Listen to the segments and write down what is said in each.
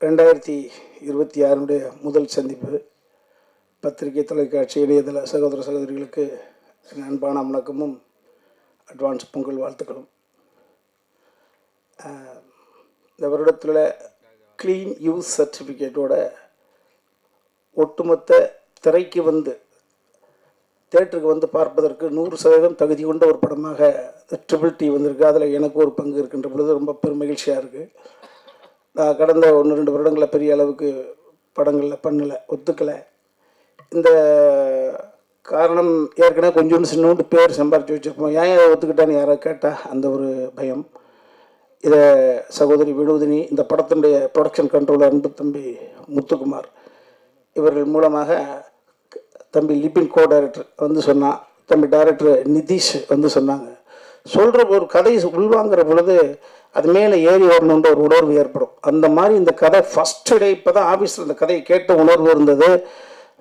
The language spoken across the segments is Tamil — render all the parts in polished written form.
2026 முதல் சந்திப்பு. பத்திரிகை, தொலைக்காட்சி, இணையதள சகோதர சகோதரிகளுக்கு என் அன்பான வணக்கமும் அட்வான்ஸ் பொங்கல் வாழ்த்துக்களும். இந்த வருடத்தில் க்ளீன் யூஸ் சர்டிஃபிகேட்டோட ஒட்டுமொத்த திரைக்கு வந்து தேட்டருக்கு வந்து பார்ப்பதற்கு 100% தகுதி கொண்ட ஒரு படமாக ட்ரிபிள் டி வந்திருக்கு. அதில் எனக்கு ஒரு பங்கு இருக்கின்ற பொழுது ரொம்ப பெரும் மகிழ்ச்சியாக இருக்குது. நான் கடந்த 1-2 வருடங்களில் பெரிய அளவுக்கு படங்களில் பண்ணலை, ஒத்துக்கலை. இந்த காரணம் ஏற்கனவே கொஞ்சோண்டு சின்னோண்டு பேர் சம்பாரித்து வச்சுருப்போம். ஏன் ஒத்துக்கிட்டான்னு யாரோ கேட்டால் அந்த ஒரு பயம். இதை சகோதரி வினோதினி, இந்த படத்தினுடைய ப்ரொடக்ஷன் கண்ட்ரோலர் அன்பு தம்பி முத்துக்குமார் இவர்கள் மூலமாக தம்பி லிபின் கோ டைரக்டர் வந்து சொன்னான், தம்பி டைரக்டர் நிதிஷ் வந்து சொன்னாங்க. சொல்கிற ஒரு கதையை உள்வாங்கிற பொழுது அது மேலே ஏறி வரணுன்ற ஒரு உணர்வு ஏற்படும். அந்த மாதிரி இந்த கதை ஃபஸ்ட்டு டே இப்போ தான் ஆஃபீஸில் இந்த கதையை கேட்ட உணர்வு இருந்தது.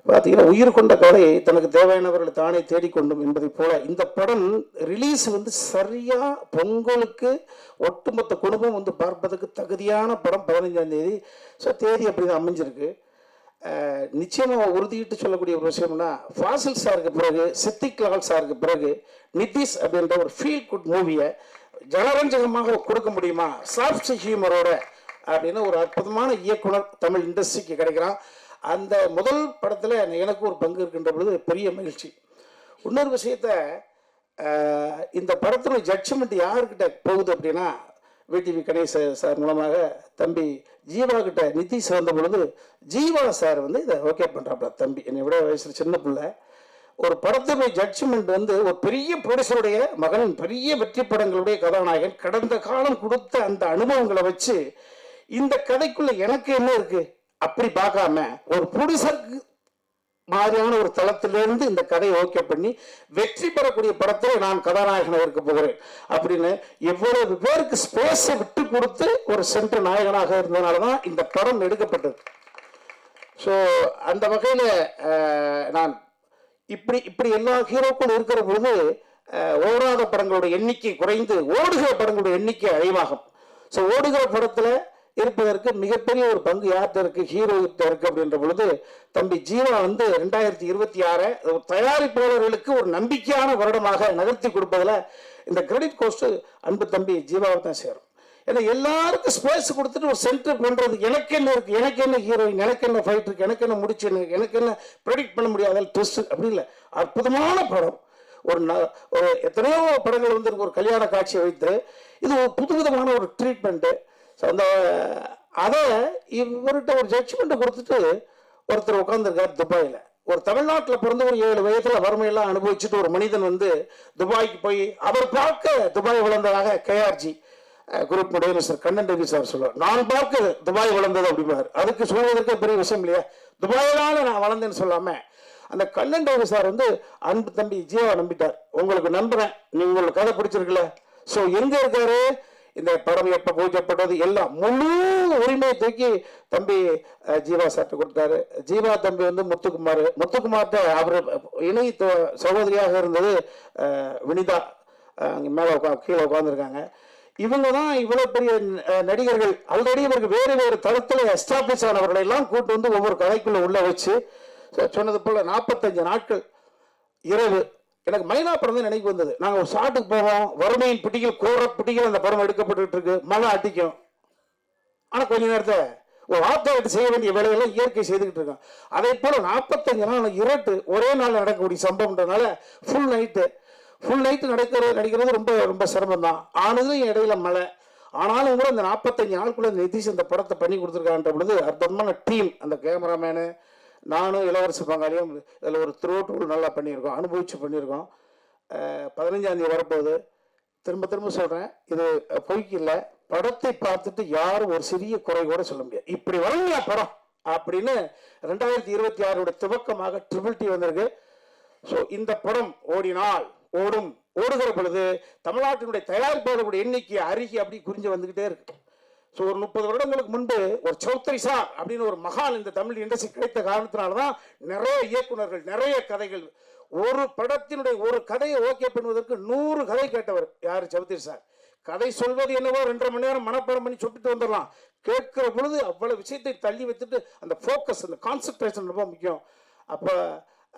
பார்த்திங்கன்னா, உயிர் கொண்ட கதை தனக்கு தேவையானவர்களை தானே தேடிக்கொண்டும் என்பதை போல் இந்த படம் ரிலீஸ் வந்து சரியாக பொங்கலுக்கு ஒட்டுமொத்த குடும்பம் வந்து பார்ப்பதற்கு தகுதியான படம் 15ஆம் தேதி. ஸோ தேதி அப்படி தான் அமைஞ்சிருக்கு. நிச்சயமாக உறுதியிட்டு சொல்லக்கூடிய ஒரு விஷயம்னா, ஃபாசில் சாருக்கு பிறகு, சித்திக் லால் சாருக்கு பிறகு நிதிஷ் அப்படின்ற ஒரு ஃபீல் குட் மூவியை ஜனரஞ்சகமாக கொடுக்க முடியுமா சாஃப்ட் ஹியூமரோட அப்படின்னு ஒரு அற்புதமான இயக்குனர் தமிழ் இண்டஸ்ட்ரிக்கு கிடைக்கிறான். அந்த முதல் படத்தில் எனக்கு ஒரு பங்கு இருக்கின்ற பொழுது பெரிய மகிழ்ச்சி. இன்னொரு விஷயத்த, இந்த படத்தினுடைய ஜட்ஜ்மெண்ட் யாருக்கிட்ட போகுது அப்படின்னா, விடிவி கணேச சார் மூலமாக தம்பி ஜீவா கிட்ட நிதிஷ் வந்த பொழுது ஜீவா சார் வந்து இதை ஓகே பண்ணுறாப்புல. தம்பி என்னை விட வயசில் சின்ன பிள்ளை. ஒரு படத்துடைய ஜட்ஜ்மெண்ட் வந்து ஒரு பெரிய ப்ரொடியூசருடைய மகன், பெரிய வெற்றி படங்களுடைய கதாநாயகன் கடந்த காலம் கொடுத்த அந்த அனுபவங்களை வச்சு இந்த கதைக்குள்ள எனக்கு என்ன இருக்கு அப்படி பார்க்காம ஒரு ப்ரொடியூசருக்கு மாதிரியான ஒரு தளத்திலிருந்து இந்த கதையை ஓகே பண்ணி வெற்றி பெறக்கூடிய படத்தில் நான் கதாநாயகனாக இருக்க போகிறேன் அப்படின்னு எவ்வளவு பேருக்கு ஸ்பேஸை விட்டு கொடுத்து ஒரு சென்ட்ரல் நாயகனாக இருந்ததுனால தான் இந்த படம் எடுக்கப்பட்டது. ஸோ அந்த வகையில் நான் இப்படி எல்லா ஹீரோக்களும் இருக்கிற பொழுது ஓடாத படங்களோட எண்ணிக்கை குறைந்து ஓடுகிற படங்களோட எண்ணிக்கை அதிகமாகும். ஸோ ஓடுகிற படத்தில் இருப்பதற்கு மிகப்பெரிய ஒரு பங்கு யார்கிட்ட இருக்குது, ஹீரோகிட்ட இருக்குது அப்படின்ற பொழுது தம்பி ஜீவா வந்து 2026 தயாரிப்பாளர்களுக்கு ஒரு நம்பிக்கையான வருடமாக நகர்த்தி கொடுப்பதில் இந்த கிரெடிட் கோஸ்ட்டு அன்பு தம்பி ஜீவாவை தான் சேரும். ஏன்னா எல்லாருக்கும் ஸ்பேஸ் கொடுத்துட்டு ஒரு சென்டர் பண்ணுறது, எனக்கு என்ன இருக்குது, எனக்கு என்ன ஹீரோயின், எனக்கு என்ன ஃபைட் இருக்குது, எனக்கு என்ன முடிச்சு, எனக்கு என்ன ப்ரெடிக்ட் பண்ண முடியாத ட்விஸ்ட் அப்படி இல்லை. அற்புதமான படம். ஒரு எத்தனையோ படங்கள் வந்து ஒரு கல்யாண காட்சியை வைத்து இது ஒரு புதுவிதமான ஒரு ட்ரீட்மெண்ட்டு. ஸோ அதை இவர்கிட்ட ஒரு ஜட்ஜ்மெண்ட்டை கொடுத்துட்டு ஒருத்தர் உட்காந்துருக்கார் துபாயில். ஒரு தமிழ்நாட்டில் பிறந்த ஒரு 7 வயதில் வறுமையெல்லாம் அனுபவிச்சுட்டு ஒரு மனிதன் வந்து துபாய்க்கு போய் அவர் பார்க்க துபாய் வளர்ந்ததாக கேஆர்ஜி குரூப் உடைய மிஸ்டர் கண்ணன் ரவி சார் சொல்லுவார். நான் பார்க்க துபாய் வளர்ந்தது அப்படிம்பார். அதுக்கு சொல்வதற்கு பெரிய விஷயம் இல்லையா, துபாயிலான நான் வளர்ந்தேன்னு சொல்லாமல் அந்த கண்ணன் ரவி சார் வந்து அன்பு தம்பி ஜீவா நம்பிட்டார். உங்களுக்கு நம்புறேன், நீங்க உங்களுக்கு கதை பிடிச்சிருக்குல்ல. ஸோ எங்கே இருக்காரு, இந்த படம் எப்போ பூஜைப்பட்டது எல்லாம் முழு உரிமையை தூக்கி தம்பி ஜீவா சார்ட்ட கொடுத்தாரு. ஜீவா தம்பி வந்து முத்துக்குமார்ட்ட அவர் இணை சகோதரியாக இருந்தது வினிதா, அங்கே மேலே கீழே உட்காந்துருக்காங்க. இவங்க தான் இவ்வளோ பெரிய நடிகர்கள். ஆல்ரெடி இவருக்கு வேறு வேறு தளத்தில் எஸ்டாப்ளிஷ் ஆனவர்களை எல்லாம் கூட்டு வந்து ஒவ்வொரு கதைக்குள்ளே உள்ள வச்சு சொன்னது போல் 45 நாட்கள் இரவு. எனக்கு மைனா படம் தான் நினைவு வந்தது. நாங்கள் ஒரு ஷாட்டுக்கு போவோம், வறுமையின் பிடிகள் கோர பிடிகள் அந்த படம் எடுக்கப்பட்டு இருக்கு, மழை அடிக்கும். ஆனால் கொஞ்ச நேரத்தை ஒரு ஆத்தாயிட்டு செய்ய வேண்டிய வேலையெல்லாம் இயற்கை செய்துக்கிட்டு இருக்கோம். அதே போல் 45 நாள் இரட்டு ஒரே நாள் நடக்கக்கூடிய சம்பவம்ன்றதுனால ஃபுல் நைட்டு நடிக்கிறது ரொம்ப ரொம்ப சிரமம் தான். ஆனதும் இடையில மழை. ஆனாலும் கூட இந்த 45 நாளுக்குள்ள நிதிஷ் இந்த படத்தை பண்ணி கொடுத்துருக்கான்ற பொழுது அற்புதமான டீம், அந்த கேமராமேனு, நானும் இளவரசு பங்காளியும் இதில் ஒரு த்ரோட்டூல் நல்லா பண்ணியிருக்கோம், அனுபவித்து பண்ணியிருக்கோம். 15ஆம் தேதி வரப்போகுது. திரும்ப சொல்கிறேன், இது பொய்க்கு இல்லை. படத்தை பார்த்துட்டு யாரும் ஒரு சிறிய குறை கூட சொல்ல முடியாது. இப்படி வரலையா படம் அப்படின்னு 2026 துவக்கமாக ட்ரிபிள் டி வந்திருக்கு. ஸோ இந்த படம் ஓடுகிற பொழுது தமிழ்நாட்டினுடைய தயாரிப்பாளர்களுடைய எண்ணிக்கை அருகி அப்படி குறிஞ்சு வந்துக்கிட்டே இருக்கு. ஸோ ஒரு 30 வருடங்களுக்கு முன்பு ஒரு சௌத்ரி சார் அப்படின்னு ஒரு மகான் இந்த தமிழ் இண்டஸ்ட்ரி கிடைத்த காரணத்தினால்தான் நிறைய இயக்குநர்கள், நிறைய கதைகள், ஒரு படத்தினுடைய ஒரு கதையை ஓகே பண்ணுவதற்கு 100 கதை கேட்டவர் யார், சௌத்ரி சார். கதை சொல்வது என்னவோ 2.5 மணி நேரம் மனப்பாடம் பண்ணி சொல்லிட்டு வந்துடலாம். கேட்கிற பொழுது அவ்வளவு விஷயத்தை தள்ளி வைத்துட்டு அந்த ஃபோக்கஸ், அந்த கான்சன்ட்ரேஷன் ரொம்ப முக்கியம். அப்போ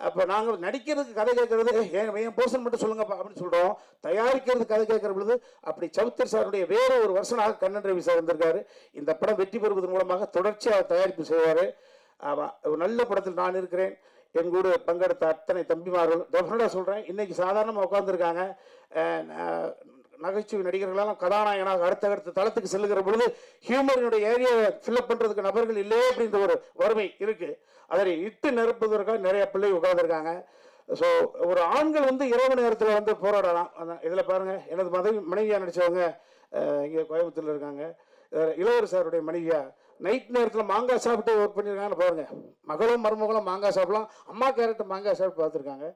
அப்போ நாங்கள் நடிக்கிறதுக்கு கதை கேட்கறது என் போர்ஷன் மட்டும் சொல்லுங்கப்பா அப்படின்னு சொல்கிறோம். தயாரிக்கிறது கதை கேட்குற பொழுது அப்படி சௌத்ரி சாருடைய வேற ஒரு வருஷனாக கண்ணன் ரவி சார் வந்திருக்காரு. இந்த படம் வெற்றி பெறுவதன் மூலமாக தொடர்ச்சியாக தயாரிப்பு செய்வார். ஒரு நல்ல படத்தில் நான் இருக்கிறேன். என் கூட பங்கெடுத்த அத்தனை தம்பிமார்கள் டெஃபினட்டாக சொல்கிறேன், இன்னைக்கு சாதாரணமாக உட்காந்துருக்காங்க. நகைச்சுவை நடிகர்களெல்லாம் கதாநாயகனாக அடுத்த தளத்துக்கு செல்லுகிற பொழுது ஹியூமரினுடைய ஏரியாவை ஃபில்அப் பண்ணுறதுக்கு நபர்கள் இல்லையே அப்படின்ற ஒரு வறுமை இருக்குது. அதை இட்டு நிரப்புவதற்காக நிறைய பிள்ளை உட்காந்துருக்காங்க. ஸோ ஒரு ஆண்கள் வந்து இரவு நேரத்தில் வந்து போராடலாம். இதில் பாருங்கள், எனது மனைவியாக நடித்தவங்க இங்கே கோயம்புத்தூரில் இருக்காங்க. இளவரசருடைய மனைவியா நைட் நேரத்தில் மாங்காய் சாப்பிட்டு ஒர்க் பண்ணியிருக்காங்கன்னு பாருங்கள். மகளும் மருமகளும் மாங்காய் சாப்பிடலாம், அம்மா கேரக்டர் மாங்காய் சாப்பிட்டு பார்த்துருக்காங்க.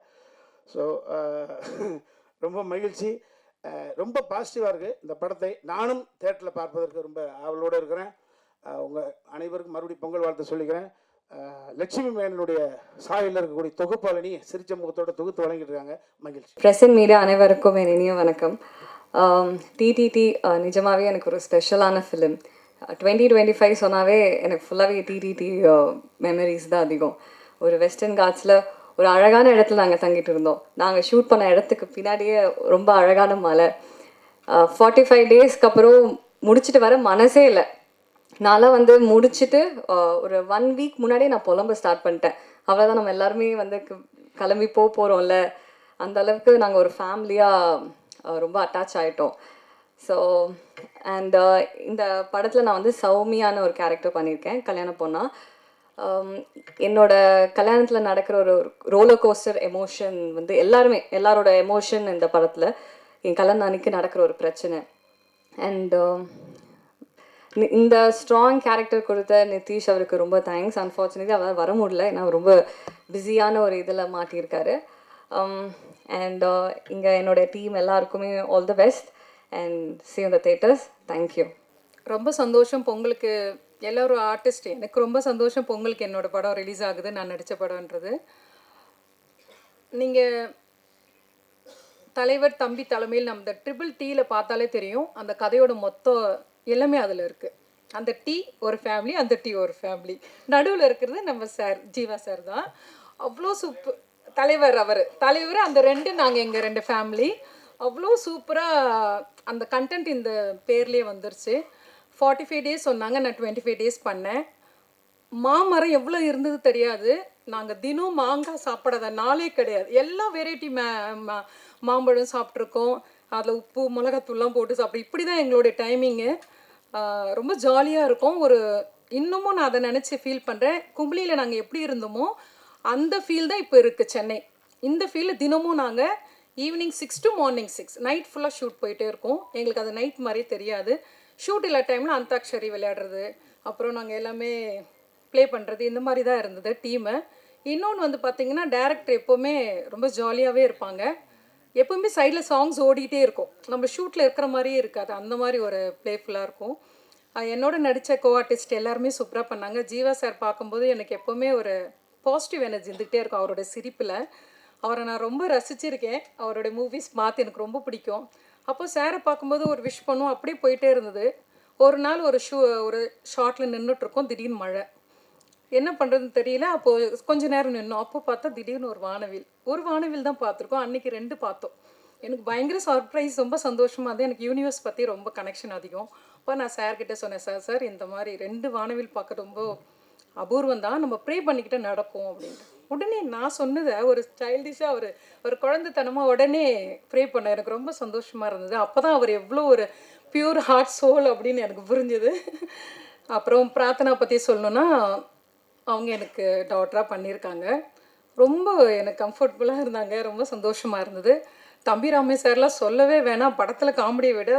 ஸோ ரொம்ப மகிழ்ச்சி, ரொம்ப பாசிட்டிவாக இருக்குது இந்த படத்தை. நானும் தேட்டரில் பார்ப்பதற்கு ரொம்ப ஆவலோடு இருக்கிறேன். உங்கள் அனைவருக்கும் மறுபடியும் பொங்கல் வாழ்த்து சொல்லிக்கிறேன். லட்சுமி மேனனுடைய சாயலில் இருக்கக்கூடிய தொகுப்பாளனி சிரிச்ச முகத்தோட தொகுத்து வழங்கிட்டு இருக்காங்க. மகிழ்ச்சி. பிரசன்ட் மீடியா அனைவருக்கும் என் இனிய வணக்கம். டிடிடி நிஜமாகவே எனக்கு ஒரு ஸ்பெஷலான ஃபிலிம். 2025 சொன்னாவே எனக்கு ஃபுல்லாகவே டிடிடி மெமரிஸ் தான் அதிகம். ஒரு வெஸ்டர்ன் காட்ஸில் ஒரு அழகான இடத்துல நாங்கள் தங்கிட்டு இருந்தோம். நாங்கள் ஷூட் பண்ண இடத்துக்கு பின்னாடியே ரொம்ப அழகான மலை. 45 டேஸ்க்கு அப்புறம் முடிச்சுட்டு வர மனசே இல்லை. நான்லாம் வந்து முடிச்சுட்டு ஒரு 1 வீக் முன்னாடியே நான் புலம்ப ஸ்டார்ட் பண்ணிட்டேன். அவ்வளோதான், நம்ம எல்லாருமே வந்து கிளம்பி போகிறோம்ல, அந்த அளவுக்கு நாங்கள் ஒரு ஃபேமிலியாக ரொம்ப அட்டாச் ஆகிட்டோம். ஸோ அண்ட் இந்த படத்தில் நான் வந்து சௌமியான ஒரு கேரக்டர் பண்ணியிருக்கேன், கல்யாண பொண்ணா. என்னோட கல்யாணத்தில் நடக்கிற ஒரு ரோலர் கோஸ்டர் எமோஷன் வந்து எல்லாரோட எமோஷன் இந்த படத்தில் என் கல்யாணம் அன்னைக்கு நடக்கிற ஒரு பிரச்சனை. அண்ட் இந்த ஸ்ட்ராங் கேரக்டர் கொடுத்த நிதிஷ் அவருக்கு ரொம்ப தேங்க்ஸ். அன்ஃபார்ச்சுனேட்லி அவர் வர முடியல, ஏன்னா ரொம்ப பிஸியான ஒரு இதில் மாட்டியிருக்காரு. அண்ட் இங்கே என்னோடய டீம் எல்லாருக்குமே all the best and see you in the theaters. Thank you. ரொம்ப சந்தோஷம் பொங்கலுக்கு எல்லோரும் ஆர்டிஸ்ட். எனக்கு ரொம்ப சந்தோஷம் பொங்கலுக்கு என்னோடய படம் ரிலீஸ் ஆகுது, நான் நடித்த படம்ன்றது. நீங்கள் தலைவர் தம்பி தலைமையில் நம்ம இந்த TTT பார்த்தாலே தெரியும், அந்த கதையோட மொத்தம் எல்லாமே அதில் இருக்குது. அந்த டீ ஒரு ஃபேமிலி, அந்த டீ ஒரு ஃபேமிலி, நடுவில் இருக்கிறது நம்ம சார் ஜீவா சார் தான். அவ்வளோ சூப்பர் தலைவர், தலைவர் அந்த நாங்கள் எங்கள் 2 ஃபேமிலி. அவ்வளோ சூப்பராக அந்த கண்டென்ட் இந்த பேர்லேயே வந்துருச்சு. 45 டேஸ் சொன்னாங்க, நான் 25 டேஸ் பண்ணேன். மாமரம் எவ்வளோ இருந்தது தெரியாது. நாங்கள் தினம் மாங்காய் சாப்பிடாத நாளே கிடையாது. எல்லா வெரைட்டி மாம்பழம் சாப்பிட்ருக்கோம். அதில் உப்பு மிளகாத்தூள்லாம் போட்டு சாப்பிட்டு இப்படி தான் எங்களுடைய டைமிங்கு. ரொம்ப ஜாலியாக இருக்கும். இன்னமும் நான் அதை நினச்சி ஃபீல் பண்ணுறேன். கும்பலியில் நாங்கள் எப்படி இருந்தோமோ அந்த ஃபீல் தான் இப்போ இருக்குது சென்னை. இந்த ஃபீல் தினமும் நாங்கள் ஈவினிங் 6 to மார்னிங் 6 நைட் ஃபுல்லாக ஷூட் போயிட்டே இருக்கோம். எங்களுக்கு அது நைட் மாதிரியே தெரியாது. ஷூட் இல்லா டைமில் அந்தாக்ஷரி விளையாடுறது, அப்புறம் நாங்கள் எல்லாமே ப்ளே பண்ணுறது, இந்த மாதிரி தான் இருந்தது டீமு. இன்னொன்று வந்து பார்த்திங்கன்னா, டேரக்டர் எப்போவுமே ரொம்ப ஜாலியாகவே இருப்பாங்க. எப்போவுமே சைடில் சாங்ஸ் ஓடிட்டே இருக்கும். நம்ம ஷூட்டில் இருக்கிற மாதிரியே இருக்காது, அந்த மாதிரி ஒரு ப்ளேஃபுல்லாக இருக்கும். என்னோட நடித்த கோ ஆர்டிஸ்ட் எல்லாருமே சூப்பராக பண்ணாங்க. ஜீவா சார் பார்க்கும்போது எனக்கு எப்போவுமே ஒரு பாசிட்டிவ் எனர்ஜி இருந்துகிட்டே இருக்கும். அவரோட சிரிப்பில் அவரை நான் ரொம்ப ரசிச்சிருக்கேன். அவருடைய மூவிஸ் பார்த்து எனக்கு ரொம்ப பிடிக்கும். அப்போது சாரை பார்க்கும்போது ஒரு விஷ் பண்ணுவோம், அப்படியே போயிட்டே இருந்தது. ஒரு நாள் ஒரு ஷார்ட்டில் நின்றுட்டுருக்கோம், திடீர்னு மழை. என்ன பண்ணுறதுன்னு தெரியல. அப்போது கொஞ்சம் நேரம் நின்னோம். அப்போ பார்த்தா திடீர்னு ஒரு வானவில் தான் பார்த்துருக்கோம். அன்றைக்கி 2 பார்த்தோம். எனக்கு பயங்கர சர்ப்ரைஸ், ரொம்ப சந்தோஷமாக இருந்தது. எனக்கு யூனிவர்ஸ் பற்றி ரொம்ப கனெக்ஷன் அதிகம். அப்போ நான் சார்கிட்ட சொன்னேன், சார் இந்த மாதிரி 2 வானவில் பார்க்க ரொம்ப அபூர்வம் தான், நம்ம ப்ரே பண்ணிக்கிட்டே நடக்கும் அப்படின்ட்டு. உடனே நான் சொன்னதை ஒரு சைல்டிஷாக ஒரு குழந்தைத்தனமாக உடனே ப்ரே பண்ண எனக்கு ரொம்ப சந்தோஷமாக இருந்தது. அப்போ தான் அவர் எவ்வளோ ஒரு பியூர் ஹார்ட் சோல் அப்படின்னு எனக்கு புரிஞ்சுது. அப்புறம் பிரார்த்தனா பற்றி சொல்லணுன்னா, அவங்க எனக்கு டாட்டராக பண்ணியிருக்காங்க. ரொம்ப எனக்கு கம்ஃபர்டபுளாக இருந்தாங்க, ரொம்ப சந்தோஷமாக இருந்தது. தம்பி ராமே சார்லாம் சொல்லவே வேணாம். படத்தில் காமெடியை விட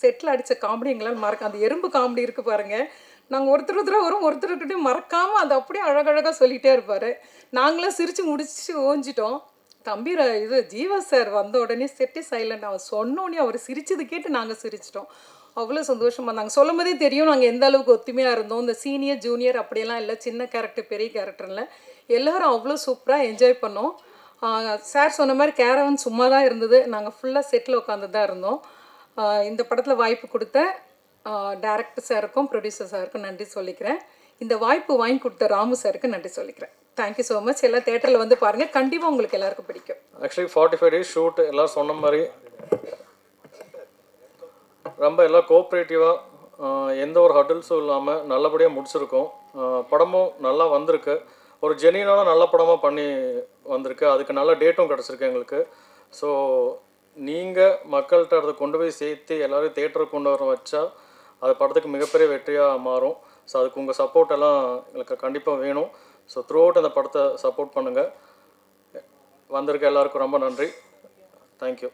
செட்டில் அடித்த காமெடி எங்களால் மறக்க, அந்த எறும்பு காமெடி இருக்குது பாருங்கள். நாங்கள் ஒருத்தர் வரும், ஒருத்தர்கிட்ட மறக்காமல் அதை அப்படியே அழகழகாக சொல்லிகிட்டே இருப்பார். நாங்களாம் சிரித்து முடிச்சு ஓஞ்சிட்டோம். தம்பி ஜீவா சார் வந்த உடனே செட்டே சைலண்ட். அவர் சொன்னோடனே அவர் சிரிச்சது கேட்டு நாங்கள் சிரிச்சிட்டோம். அவ்வளோ சந்தோஷமாக நாங்கள் சொல்லும் போதே தெரியும் நாங்கள் எந்த அளவுக்கு ஒத்துமையாக இருந்தோம். இந்த சீனியர் ஜூனியர் அப்படியெல்லாம் இல்லை, சின்ன கேரக்டர் பெரிய கேரக்டர்ல எல்லோரும் அவ்வளோ சூப்பராக என்ஜாய் பண்ணோம். சார் சொன்ன மாதிரி கேரவன் சும்மா தான் இருந்தது. நாங்கள் ஃபுல்லாக செட்டில் உட்காந்து தான் இருந்தோம். இந்த படத்தில் வாய்ப்பு கொடுத்த டைரக்டர் சாருக்கும் ப்ரொடியூசர் சாருக்கும் நன்றி சொல்லிக்கிறேன். இந்த வாய்ப்பு வாங்கி கொடுத்த ராமு சாருக்கு நன்றி சொல்லிக்கிறேன். Thank you so much. எல்லாம் தேட்டரில் வந்து பாருங்கள், கண்டிப்பாக உங்களுக்கு எல்லாருக்கும் பிடிக்கும். ஆக்சுவலி 45 days ஷூட் எல்லோரும் சொன்ன மாதிரி ரொம்ப எல்லாம் கோஆப்ரேட்டிவாக எந்த ஒரு ஹட்டில்ஸும் இல்லாமல் நல்லபடியாக முடிச்சிருக்கோம். படமும் நல்லா வந்திருக்கு, ஒரு ஜெனியூனான நல்ல படமாக பண்ணி வந்திருக்கு. அதுக்கு நல்ல டேட்டும் கிடச்சிருக்கு எங்களுக்கு. ஸோ நீங்கள் மக்கள்கிட்ட அதை கொண்டு போய் சேர்த்து எல்லோரும் தேட்டருக்கு கொண்டு வர வச்சா அது படத்துக்கு மிகப்பெரிய வெற்றியாக மாறும். ஸோ அதுக்கு உங்கள் சப்போர்ட் எல்லாம் எங்களுக்கு கண்டிப்பாக வேணும். ஸோ த்ரூ அவுட் அந்த படத்தை சப்போர்ட் பண்ணுங்கள். வந்திருக்க எல்லாருக்கும் ரொம்ப நன்றி. தேங்க்யூ.